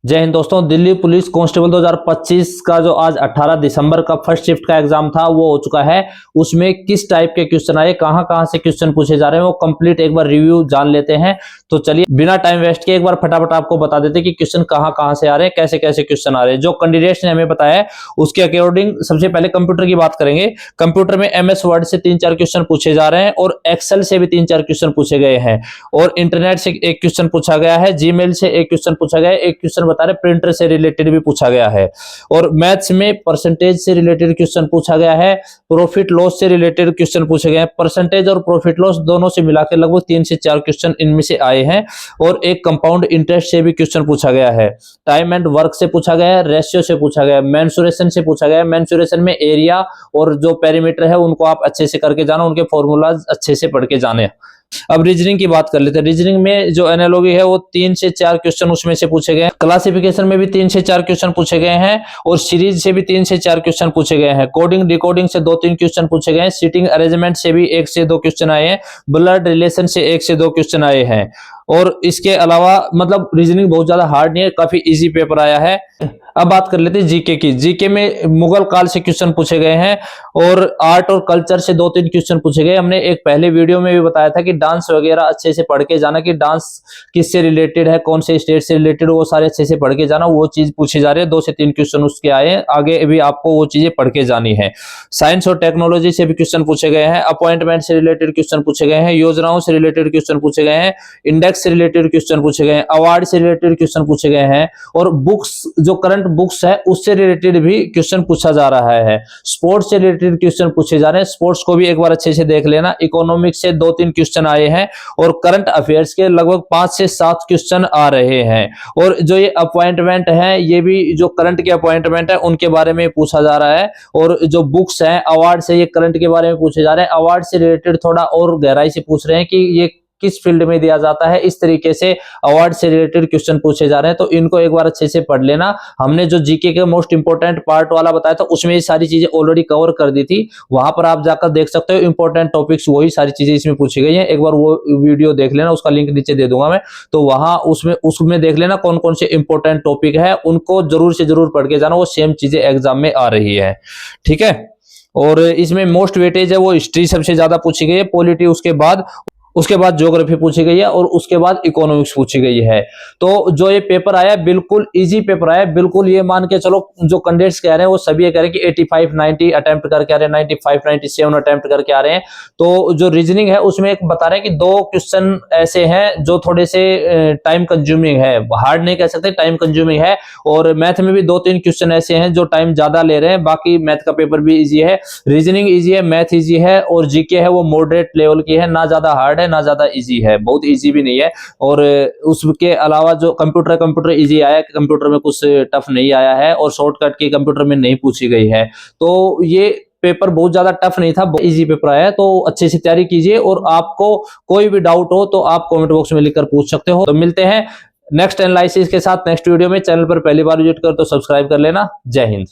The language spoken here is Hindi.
जय हिंद दोस्तों। दिल्ली पुलिस कांस्टेबल 2025 का जो आज 18 दिसंबर का फर्स्ट शिफ्ट का एग्जाम था वो हो चुका है। उसमें किस टाइप के क्वेश्चन आए, कहां से क्वेश्चन पूछे जा रहे हैं, वो कंप्लीट एक बार रिव्यू जान लेते हैं। तो चलिए बिना टाइम वेस्ट किए एक बार फटाफट आपको बता देते हैं कि क्वेश्चन कहां से आ रहे हैं, कैसे कैसे क्वेश्चन आ रहे हैं। जो कैंडिडेट्स ने हमें बताया है उसके अकॉर्डिंग सबसे पहले कंप्यूटर की बात करेंगे। कंप्यूटर में MS वर्ड से 3-4 क्वेश्चन पूछे जा रहे हैं और एक्सेल से भी 3-4 क्वेश्चन पूछे गए हैं और इंटरनेट से एक क्वेश्चन पूछा गया है, जीमेल से एक क्वेश्चन पूछा गया है, एक क्वेश्चन बता रहे प्रिंटर से रिलेटेड भी पूछा गया है और मैथ्स में परसेंटेज से रिलेटेड क्वेश्चन पूछा गया है, प्रॉफिट लॉस से रिलेटेड क्वेश्चन पूछे गए हैं। परसेंटेज और प्रॉफिट लॉस दोनों से मिलाकर लगभग 3 से 4 क्वेश्चन इनमें से आए हैं और एक कंपाउंड इंटरेस्ट से भी क्वेश्चन पूछा गया है। टाइम एंड वर्क से पूछा गया है, रेशियो से पूछा गया है, मेंसुरेशन से पूछा गया है। मेंसुरेशन में एरिया और जो पेरीमीटर है उनको आप अच्छे से करके जानो, उनके फॉर्मूलाज अच्छे से पढ़ के जाने। अब रीजनिंग की बात कर लेते हैं। रीजनिंग में जो एनालॉजी है वो 3 से 4 क्वेश्चन उसमें से पूछे गए हैं। क्लासिफिकेशन में भी 3 से 4 क्वेश्चन पूछे गए हैं और सीरीज से भी 3 से 4 क्वेश्चन पूछे गए हैं। कोडिंग डिकोडिंग से 2-3 क्वेश्चन पूछे गए हैं। सीटिंग अरेंजमेंट से भी 1 से 2 क्वेश्चन आए हैं। ब्लड रिलेशन से 1 से 2 क्वेश्चन आए हैं और इसके अलावा मतलब रीजनिंग बहुत ज्यादा हार्ड नहीं है, काफी इजी पेपर आया है। अब बात कर लेते हैं जीके की। जीके में मुगल काल से क्वेश्चन पूछे गए हैं और आर्ट और कल्चर से 2-3 क्वेश्चन पूछे गए। हमने एक पहले वीडियो में भी बताया था कि डांस वगैरह अच्छे से पढ़ के जाना, कि डांस किससे रिलेटेड है, कौन से स्टेट से रिलेटेड, वो सारे अच्छे से पढ़ के जाना। वो चीज पूछी जा रही है। 2 से 3 क्वेश्चन उसके आए हैं, आगे भी आपको वो चीजें पढ़ के जानी है। साइंस और टेक्नोलॉजी से भी क्वेश्चन पूछे गए हैं। अपॉइंटमेंट से रिलेटेड क्वेश्चन पूछे गए हैं। योजनाओं से रिलेटेड क्वेश्चन पूछे गए हैं। इंडेक्स से रिलेटेड क्वेश्चन पूछे गए हैं। अवार्ड से रिलेटेड क्वेश्चन पूछे गए हैं और बुक्स जो करंट बुक्स है उससे रिलेटेड भी क्वेश्चन पूछा जा रहा है। स्पोर्ट्स से रिलेटेड क्वेश्चन पूछे जा रहे हैं, स्पोर्ट्स को भी एक बार अच्छे से देख लेना। इकोनॉमिक्स से 2-3 क्वेश्चन आए हैं और करंट अफेयर्स के लगभग 5 से 7 क्वेश्चन आ रहे हैं। और जो ये अपॉइंटमेंट है ये भी जो करंट के अपॉइंटमेंट है उनके बारे में पूछा जा रहा है और जो बुक्स हैं अवार्ड से ये करंट के बारे में पूछे जा रहे हैं। अवार्ड से रिलेटेड थोड़ा और गहराई से पूछ रहे हैं कि ये किस फील्ड में दिया जाता है, इस तरीके से अवार्ड से रिलेटेड क्वेश्चन पूछे जा रहे हैं। तो इनको एक बार अच्छे से पढ़ लेना। हमने जो जीके के मोस्ट इंपोर्टेंट पार्ट वाला बताया था उसमें ये सारी चीजें ऑलरेडी कवर कर दी थी, वहां पर आप जाकर देख सकते हो। इंपॉर्टेंट टॉपिक्स वही सारी चीजें इसमें पूछी गई है। एक बार वो वीडियो देख लेना, उसका लिंक नीचे दे दूंगा मैं, तो वहां उसमें देख लेना कौन कौन से इंपॉर्टेंट टॉपिक है, उनको जरूर से जरूर पढ़ के जाना। वो सेम चीजें एग्जाम में आ रही है, ठीक है। और इसमें मोस्ट वेटेज है वो हिस्ट्री सबसे ज्यादा पूछी गई है, पॉलिटी उसके बाद ज्योग्राफी पूछी गई है और उसके बाद इकोनॉमिक्स पूछी गई है। तो जो ये पेपर आया बिल्कुल इजी पेपर आया, बिल्कुल ये मान के चलो जो कैंडिडेट्स कह रहे हैं वो सभी ये कह रहे हैं कि 85-90 अटेम्प्ट करके आ रहे हैं, 95-97 अटेम्प्ट करके आ रहे हैं। तो जो रीजनिंग है उसमें एक बता रहे हैं कि 2 क्वेश्चन ऐसे हैं जो थोड़े से टाइम कंज्यूमिंग है, हार्ड नहीं कह सकते, टाइम कंज्यूमिंग है। और मैथ में भी 2-3 क्वेश्चन ऐसे हैं जो टाइम ज्यादा ले रहे हैं। बाकी मैथ का पेपर भी ईजी है, रीजनिंग ईजी है, मैथ ईजी है और जीके है वो मॉडरेट लेवल की है, ना ज्यादा हार्ड ना ज्यादा इजी है, बहुत इजी भी नहीं है। और उसके अलावा जो कंप्यूटर इजी आया, कंप्यूटर में कुछ टफ नहीं आया है और शॉर्टकट की कंप्यूटर में नहीं पूछी गई है। तो ये पेपर बहुत ज्यादा टफ नहीं था, इजी पेपर आया। तो अच्छे से तैयारी कीजिए और आपको कोई भी डाउट हो तो आप कमेंट बॉक्स में लिखकर पूछ सकते हो। तो मिलते हैं नेक्स्ट एनालिसिस के साथ नेक्स्ट वीडियो में। चैनल पर पहली बार विजिट कर तो सब्सक्राइब कर लेना। जय हिंद।